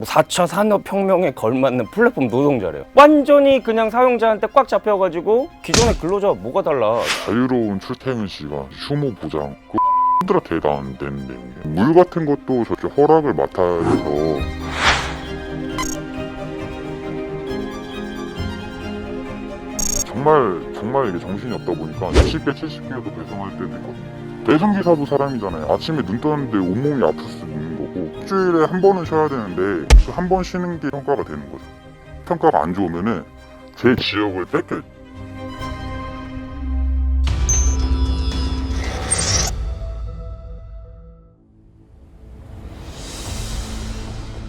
4차 산업혁명에 걸맞는 플랫폼 노동자래요. 완전히 그냥 사용자한테 꽉 잡혀가지고 기존의 근로자와 뭐가 달라. 자유로운 출퇴근 시간, 휴무 보장, 그들아 대다 안 되는 내용이에요. 물 같은 것도 저렇게 허락을 맡아야 돼서 정말 이게 정신이 없다 보니까 60개, 70개도 배송할 때도 있거든요. 배송기사도 사람이잖아요. 아침에 눈 떴는데 온몸이 아플 수도 있는 거고, 일주일에 한 번은 쉬어야 되는데 그 한 번 쉬는 게 평가가 되는 거죠. 평가가 안 좋으면은 제 지역을 뺏겨요.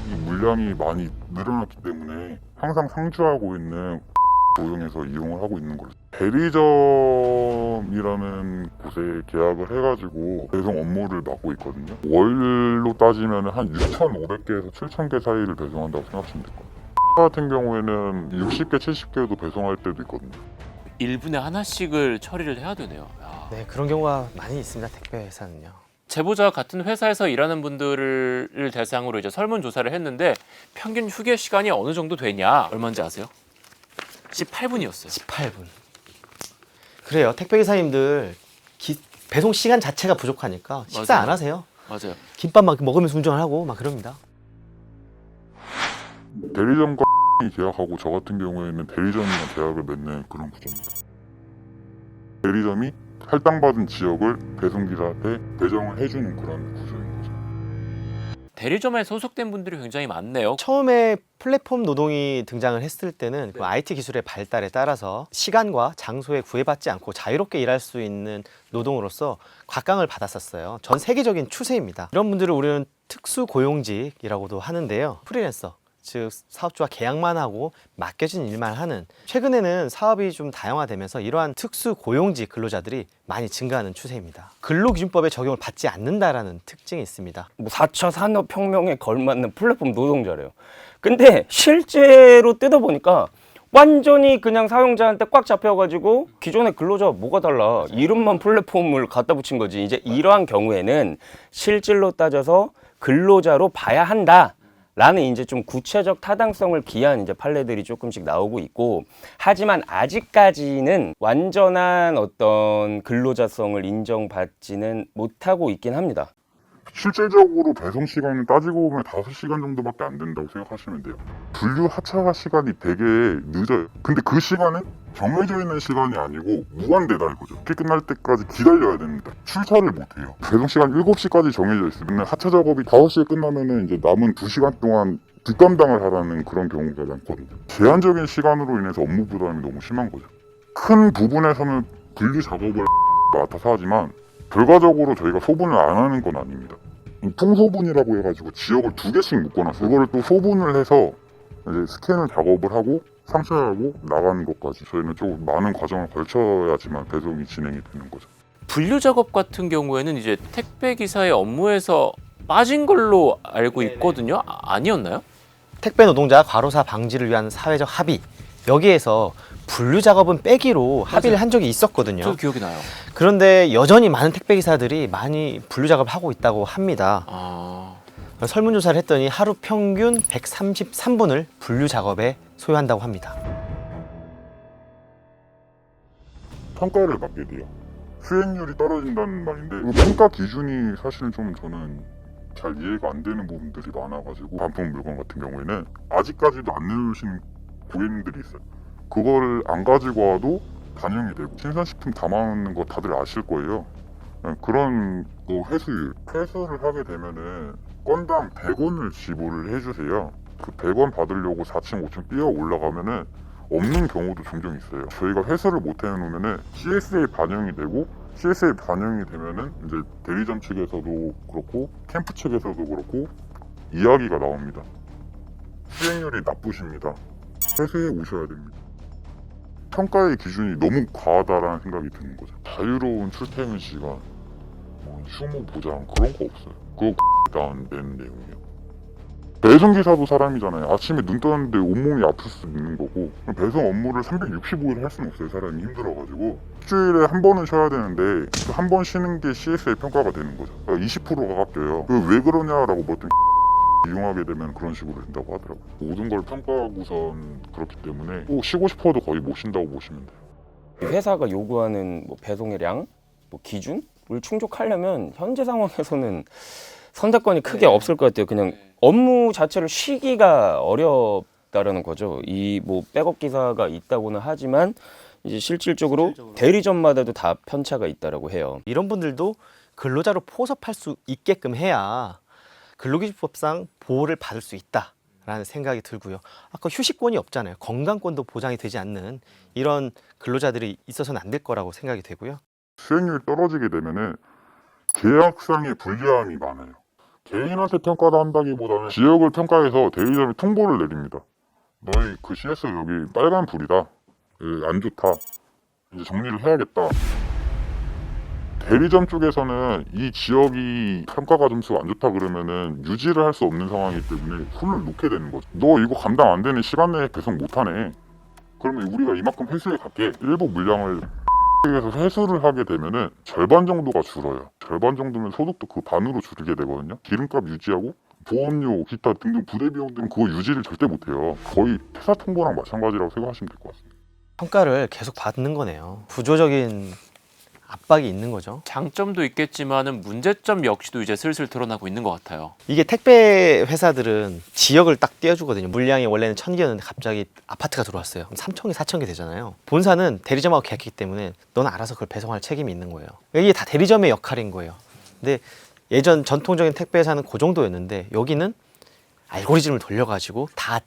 이 물량이 많이 늘어났기 때문에 항상 상주하고 있는 고용해서 이용을 하고 있는 거죠. 대리점이라는 곳에 계약을 해가지고 배송 업무를 맡고 있거든요. 월로 따지면 한 6,500개에서 7,000개 사이를 배송한다고 생각하시면 될 거예요. 같은 경우에는 60개, 70개도 배송할 때도 있거든요. 1분에 하나씩을 처리를 해야 되네요. 야. 네, 그런 경우가 많이 있습니다. 택배 회사는요. 제보자 같은 회사에서 일하는 분들을 대상으로 이제 설문조사를 했는데 평균 휴게 시간이 어느 정도 되냐? 얼마인지 아세요? 18분이었어요. 18분. 그래요. 택배 기사님들 배송 시간 자체가 부족하니까 식사 맞아요. 안 하세요. 맞아요. 김밥 막 먹으면서 운전을 하고 막 그럽니다. 대리점과 계약하고 저 같은 경우에는 대리점이랑 계약을 맺는 그런 구조입니다. 대리점이 할당받은 지역을 배송기사한테 배정을 해주는 그런 구조인 거죠. 대리점에 소속된 분들이 굉장히 많네요. 처음에 플랫폼 노동이 등장을 했을 때는 그 IT 기술의 발달에 따라서 시간과 장소에 구애받지 않고 자유롭게 일할 수 있는 노동으로서 곽강을 받았었어요. 전 세계적인 추세입니다. 이런 분들을 우리는 특수 고용직이라고도 하는데요. 프리랜서, 즉 사업주와 계약만 하고 맡겨진 일만 하는, 최근에는 사업이 좀 다양화되면서 이러한 특수 고용직 근로자들이 많이 증가하는 추세입니다. 근로기준법에 적용을 받지 않는다라는 특징이 있습니다. 4차 산업혁명에 걸맞는 플랫폼 노동자래요. 근데 실제로 뜯어보니까 완전히 그냥 사용자한테 꽉 잡혀가지고 기존의 근로자와 뭐가 달라. 이름만 플랫폼을 갖다 붙인 거지. 이제 이러한 경우에는 실질로 따져서 근로자로 봐야 한다. 라는 이제 좀 구체적 타당성을 기한 이제 판례들이 조금씩 나오고 있고, 하지만 아직까지는 완전한 어떤 근로자성을 인정받지는 못하고 있긴 합니다. 실질적으로 배송 시간을 따지고 보면 5시간 정도밖에 안 된다고 생각하시면 돼요. 분류 하차 시간이 되게 늦어요. 근데 그 시간은 정해져 있는 시간이 아니고 무한대다 이거죠. 이렇게 끝날 때까지 기다려야 됩니다. 출차를 못 해요. 배송 시간 7시까지 정해져 있으면 하차 작업이 5시에 끝나면은 이제 남은 2시간 동안 뒷감당을 하라는 그런 경우가 많거든요. 제한적인 시간으로 인해서 업무 부담이 너무 심한 거죠. 큰 부분에서는 분류 작업을 맡아서 하지만 결과적으로 저희가 소분을 안 하는 건 아닙니다. 통소분이라고 해가지고 지역을 2개씩 묶어놨어요. 그거를 또 소분을 해서 이제 스캔을 작업을 하고 상차하고 나가는 것까지 저희는 좀 많은 과정을 걸쳐야지만 배송이 진행이 되는 거죠. 분류 작업 같은 경우에는 이제 택배 기사의 업무에서 빠진 걸로 알고 있거든요. 아니었나요? 택배 노동자 과로사 방지를 위한 사회적 합의, 여기에서 분류 작업은 빼기로 합의를 한 적이 있었거든요. 저 기억이 나요. 그런데 여전히 많은 택배 기사들이 많이 분류 작업을 하고 있다고 합니다. 설문조사를 했더니 하루 평균 133분을 분류 작업에 소요한다고 합니다. 평가를 받게 돼요. 수행률이 떨어진다는 말인데 그 평가 기준이 사실은 좀 저는 잘 이해가 안 되는 부분들이 많아가지고, 반품 물건 같은 경우에는 아직까지도 안 내놓으시는 고객님들이 있어요. 그거를 안 가지고 와도 반영이 되고, 신선식품 담아놓는 거 다들 아실 거예요. 그런 거 회수를 하게 되면은 건당 100원을 지불을 해주세요. 그 100원 받으려고 4층, 5층 뛰어 올라가면은 없는 경우도 종종 있어요. 저희가 회수를 못 해놓으면은 CSA 반영이 되고, CSA 반영이 되면은 이제 대리점 측에서도 그렇고 캠프 측에서도 그렇고 이야기가 나옵니다. 수행률이 나쁘십니다. 회수해 오셔야 됩니다. 평가의 기준이 너무 과하다라는 생각이 드는 거죠. 자유로운 출퇴근 시간, 휴무 보장 그런 거 없어요. 그거 안 되는 내용이에요. 배송기사도 사람이잖아요. 아침에 눈 떴는데 온몸이 아플 수 있는 거고, 배송 업무를 365일 할 수는 없어요. 사람이 힘들어가지고. 일주일에 한 번은 쉬어야 되는데 그 한 번 쉬는 게 CSA 평가가 되는 거죠. 20%가 깎여요. 왜 그러냐라고 봤더니 이용하게 되면 그런 식으로 된다고 하더라고요. 모든 걸 평가하고선 그렇기 때문에 꼭 쉬고 싶어도 거의 못 쉰다고 보시면 돼요. 회사가 요구하는 뭐 배송의 량, 뭐 기준을 충족하려면 현재 상황에서는 선택권이 크게 없을 것 같아요. 그냥 업무 자체를 쉬기가 어렵다라는 거죠. 이 뭐 백업 기사가 있다고는 하지만 이제 실질적으로 대리점마다도 다 편차가 있다라고 해요. 이런 분들도 근로자로 포섭할 수 있게끔 해야 근로기준법상 보호를 받을 수 있다라는 생각이 들고요. 아까 휴식권이 없잖아요. 건강권도 보장이 되지 않는 이런 근로자들이 있어서는 안 될 거라고 생각이 되고요. 수익률이 떨어지게 되면은 계약상의 불리함이 많아요. 개인한테 평가를 한다기보다는 지역을 평가해서 대리점이 통보를 내립니다. 너희 그 CS 여기 빨간 불이다. 안 좋다. 이제 정리를 해야겠다. 대리점 쪽에서는 이 지역이 평가가 점수가 안 좋다 그러면은 유지를 할 수 없는 상황이기 때문에 손을 놓게 되는 거죠. 너 이거 감당 안 되는 시간 내에 배송 못 하네. 그러면 우리가 이만큼 회수해 갈게. 일부 물량을 에서 회수를 하게 되면은 절반 정도가 줄어요. 절반 정도면 소득도 그 반으로 줄게 되거든요. 기름값 유지하고 보험료, 기타 등등 부대 비용 등 그거 유지를 절대 못해요. 거의 퇴사 통보랑 마찬가지라고 생각하시면 될 것 같습니다. 평가를 계속 받는 거네요. 구조적인 압박이 있는 거죠. 장점도 있겠지만은 문제점 역시도 이제 슬슬 드러나고 있는 것 같아요. 이게 택배 회사들은 지역을 딱 떼어주거든요. 물량이 원래는 1,000개였는데 갑자기 아파트가 들어왔어요. 3,000개, 4,000개 되잖아요. 본사는 대리점하고 계약했기 때문에 넌 알아서 그걸 배송할 책임이 있는 거예요. 이게 다 대리점의 역할인 거예요. 근데 예전 전통적인 택배 회사는 그 정도였는데 여기는 알고리즘을 돌려가지고 다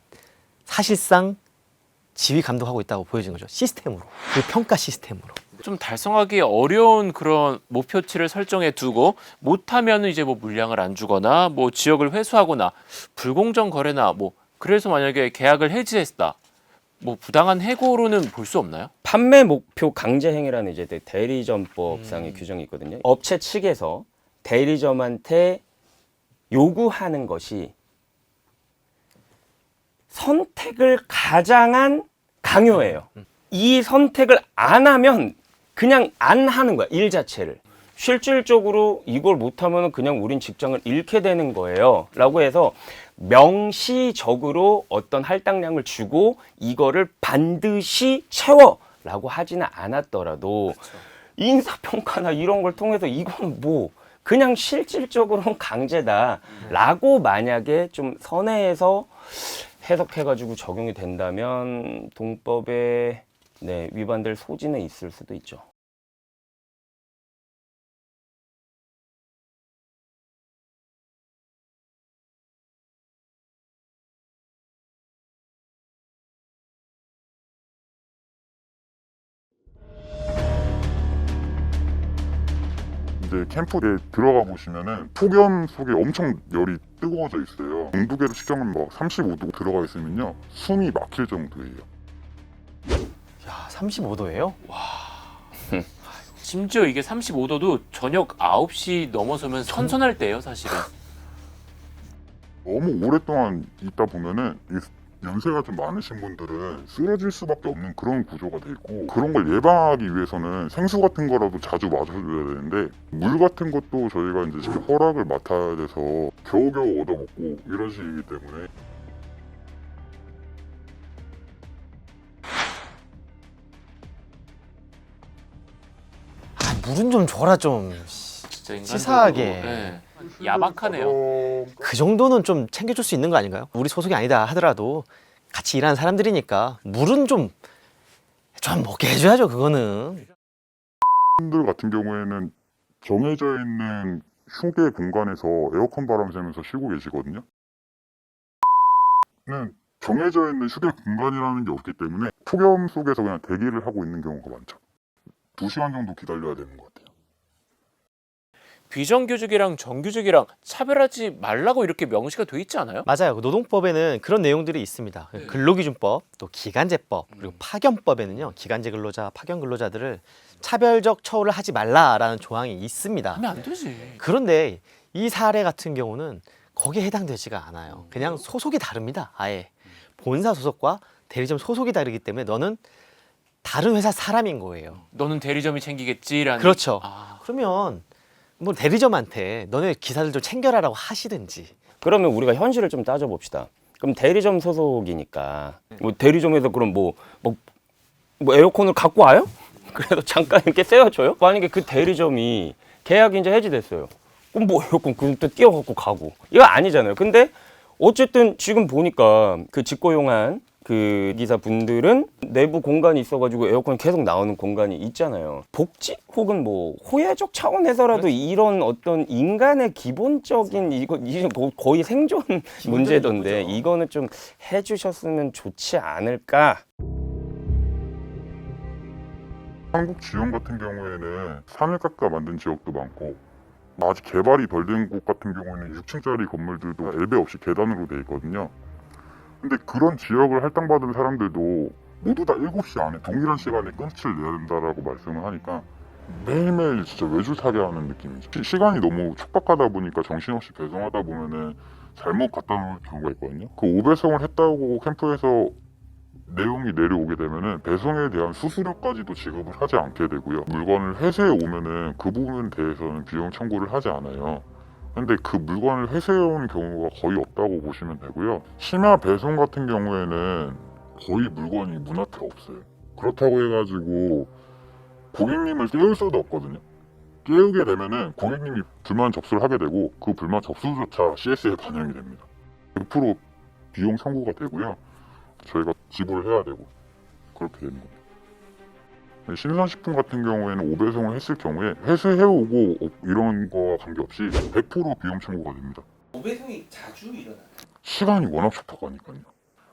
사실상 지휘 감독하고 있다고 보여진 거죠. 시스템으로. 그 평가 시스템으로. 좀 달성하기 어려운 그런 목표치를 설정해 두고 못하면 이제 뭐 물량을 안 주거나 뭐 지역을 회수하거나 불공정 거래나 뭐 그래서 만약에 계약을 해지했다. 뭐 부당한 해고로는 볼 수 없나요? 판매 목표 강제 행위라는 이제 대리점법상의 규정이 있거든요. 업체 측에서 대리점한테 요구하는 것이 선택을 가장한 강요예요. 이 선택을 안 하면 그냥 안 하는 거야, 일 자체를. 실질적으로 이걸 못하면 그냥 우린 직장을 잃게 되는 거예요 라고 해서 명시적으로 어떤 할당량을 주고 이거를 반드시 채워 라고 하지는 않았더라도 인사평가나 이런 걸 통해서 이건 뭐 그냥 실질적으로는 강제다 라고 만약에 좀 선회해서 해석해가지고 적용이 된다면 동법에 위반될 소지는 있을 수도 있죠. 이제 캠프에 들어가 보시면은 폭염 속에 엄청 열이 뜨거워져 있어요. 온도계로 측정은 뭐 35도 들어가 있으면요 숨이 막힐 정도예요. 야, 35도예요? 심지어 이게 35도도 저녁 9시 넘어서면 선선할 때예요, 사실은. 너무 오랫동안 있다 보면은 이 연세가 좀 많으신 분들은 쓰러질 수밖에 없는 그런 구조가 돼 있고 그런 걸 예방하기 위해서는 생수 같은 거라도 자주 마셔줘야 되는데 물 같은 것도 저희가 이제 지금 허락을 맡아야 돼서 겨우겨우 얻어먹고 이런 식이기 때문에 아, 물은 좀 줘라 좀. 진짜 인간적으로. 치사하게. 네. 야박하네요. 그 정도는 좀 챙겨줄 수 있는 거 아닌가요? 우리 소속이 아니다 하더라도 같이 일하는 사람들이니까 물은 좀 먹게 해줘야죠. 그거는. 분들 같은 경우에는 정해져 있는 휴게 공간에서 에어컨 바람 쐬면서 쉬고 계시거든요. 정해져 있는 휴게 공간이라는 게 없기 때문에 폭염 속에서 그냥 대기를 하고 있는 경우가 많죠. 2시간 정도 기다려야 되는 것 같아요. 비정규직이랑 정규직이랑 차별하지 말라고 이렇게 명시가 돼 있지 않아요? 맞아요. 노동법에는 그런 내용들이 있습니다. 근로기준법, 또 기간제법, 그리고 파견법에는요. 기간제 근로자, 파견 근로자들을 차별적 처우를 하지 말라라는 조항이 있습니다. 하면 안 되지. 그런데 이 사례 같은 경우는 거기에 해당되지가 않아요. 그냥 소속이 다릅니다. 아예. 본사 소속과 대리점 소속이 다르기 때문에 너는 다른 회사 사람인 거예요. 너는 대리점이 챙기겠지라는. 그렇죠. 아, 그러면 뭐 대리점한테 너네 기사들 좀 챙겨라라고 하시든지 그러면 우리가 현실을 좀 따져봅시다. 그럼 대리점 소속이니까 뭐 대리점에서 그럼 뭐 에어컨을 갖고 와요? 그래도 잠깐 이렇게 세워줘요? 만약에 그 대리점이 계약이 이제 해지됐어요. 그럼 뭐 에어컨 그때 띄워갖고 가고 이거 아니잖아요. 근데 어쨌든 지금 보니까 그 직고용한 그 기사분들은 내부 공간이 있어가지고 에어컨이 계속 나오는 공간이 있잖아요. 복지 혹은 뭐 호혜적 차원에서라도 이런 어떤 인간의 기본적인 이거 거의 생존 문제던데 거죠. 이거는 좀 해주셨으면 좋지 않을까. 한국 지형 같은 경우에는 산을 깎아 만든 지역도 많고 아직 개발이 덜 된 곳 같은 경우에는 6층짜리 건물들도 엘베 없이 계단으로 돼 있거든요. 근데 그런 지역을 할당받은 사람들도 모두 다 7시 안에 동일한 시간에 끝을 내야 된다라고 말씀을 하니까 매일매일 진짜 외줄 타게 하는 느낌이죠. 시간이 너무 촉박하다 보니까 정신없이 배송하다 보면은 잘못 갖다 놓을 경우가 있거든요. 그 5배송을 했다고 캠프에서 내용이 내려오게 되면은 배송에 대한 수수료까지도 지급을 하지 않게 되고요. 물건을 회수해 오면은 그 부분에 대해서는 비용 청구를 하지 않아요. 근데 그 물건을 회수해 온 경우가 거의 없다고 보시면 되고요. 심야 배송 같은 경우에는 거의 물건이 문 앞에 없어요. 그렇다고 해가지고 고객님을 깨울 수도 없거든요. 깨우게 되면은 고객님이 불만 접수를 하게 되고 그 불만 접수조차 CS에 반영이 됩니다. 100% 비용 청구가 되고요. 저희가 지불을 해야 되고 그렇게 되는 겁니다. 신선식품 같은 경우에는 5배송을 했을 경우에 회수해오고 이런 거와 관계없이 100% 비용 청구가 됩니다. 5배송이 자주 일어나요. 시간이 워낙 촉박하니까요.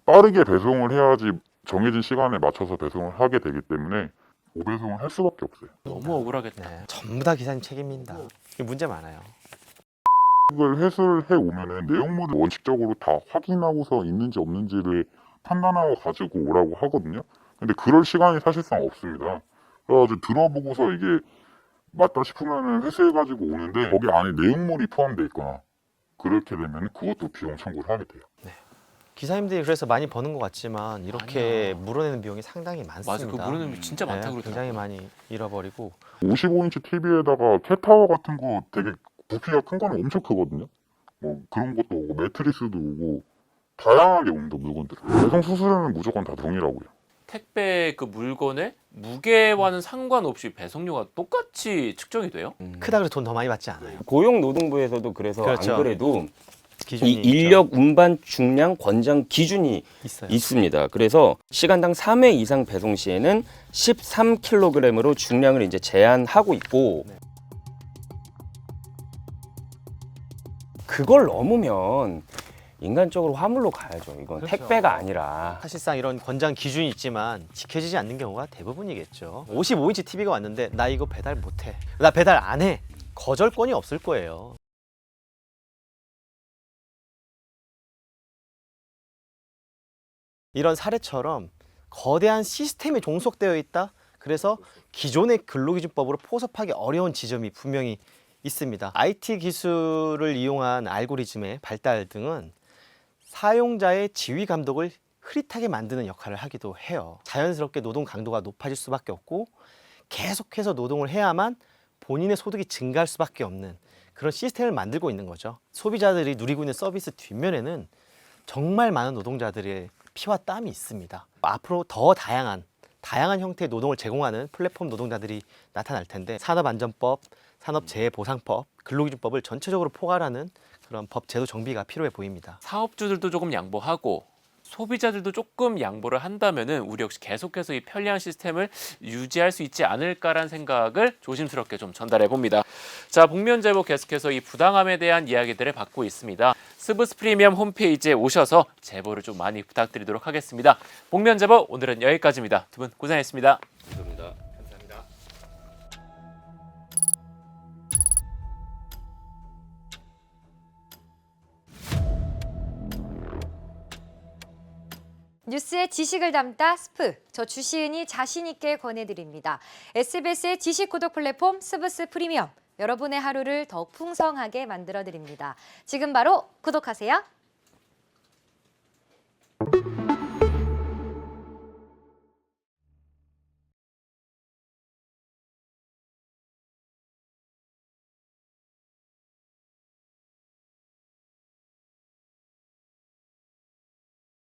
빠르게 배송을 해야지 정해진 시간에 맞춰서 배송을 하게 되기 때문에 5배송을 할 수밖에 없어요. 너무 억울하겠다. 네, 전부 다 기사님 책임입니다. 이게 문제 많아요. 그걸 회수를 해오면은 내용물을 원칙적으로 다 확인하고서 있는지 없는지를 판단하고 가지고 오라고 하거든요. 근데 그럴 시간이 사실상 없습니다. 그래가지고 들어보고서 이게 맞다 싶으면은 회수해가지고 오는데 거기 안에 내용물이 포함되어 있거나 그렇게 되면 그것도 비용 청구를 하게 돼요. 기사님들이 그래서 많이 버는 것 같지만 이렇게 물어내는 비용이 상당히 많습니다. 맞아, 그 물어내는 비 진짜 많다고 그러더라고요. 굉장히 많이 잃어버리고 55인치 TV에다가 캣타워 같은 거 되게 부피가 큰 거는 엄청 크거든요. 뭐 그런 것도 오고 매트리스도 오고 다양하게 옵니다 물건들. 배송 수수료는 무조건 다 동일하고요. 택배 그 물건의 무게와는 상관없이 배송료가 똑같이 측정이 돼요? 크다 그래서 돈 더 많이 받지 않아요. 고용노동부에서도 그래서 그렇죠. 안 그래도 기준이 이 인력 운반 중량 권장 기준이 있어요. 있습니다. 그래서 시간당 3회 이상 배송 시에는 13kg으로 중량을 이제 제한하고 있고 그걸 넘으면 인간적으로 화물로 가야죠. 이건 그렇죠. 택배가 아니라. 사실상 이런 권장 기준이 있지만 지켜지지 않는 경우가 대부분이겠죠. 55인치 TV가 왔는데 나 이거 배달 못해. 나 배달 안 해. 거절권이 없을 거예요. 이런 사례처럼 거대한 시스템이 종속되어 있다. 그래서 기존의 근로기준법으로 포섭하기 어려운 지점이 분명히 있습니다. IT 기술을 이용한 알고리즘의 발달 등은 사용자의 지위 감독을 흐릿하게 만드는 역할을 하기도 해요. 자연스럽게 노동 강도가 높아질 수밖에 없고 계속해서 노동을 해야만 본인의 소득이 증가할 수밖에 없는 그런 시스템을 만들고 있는 거죠. 소비자들이 누리고 있는 서비스 뒷면에는 정말 많은 노동자들의 피와 땀이 있습니다. 앞으로 더 다양한 형태의 노동을 제공하는 플랫폼 노동자들이 나타날 텐데 산업안전법, 산업재해보상법, 근로기준법을 전체적으로 포괄하는 그런 법 제도 정비가 필요해 보입니다. 사업주들도 조금 양보하고 소비자들도 조금 양보를 한다면은 우리 역시 계속해서 이 편리한 시스템을 유지할 수 있지 않을까라는 생각을 조심스럽게 좀 전달해 봅니다. 자, 복면 제보 계속해서 이 부당함에 대한 이야기들을 받고 있습니다. 스브스 프리미엄 홈페이지에 오셔서 제보를 좀 많이 부탁드리도록 하겠습니다. 복면 제보 오늘은 여기까지입니다. 두 분 고생했습니다. 감사합니다. 뉴스의 지식을 담다 스프, 저 주시은이 자신 있게 권해드립니다. SBS의 지식 구독 플랫폼 스브스 프리미엄, 여러분의 하루를 더욱 풍성하게 만들어드립니다. 지금 바로 구독하세요.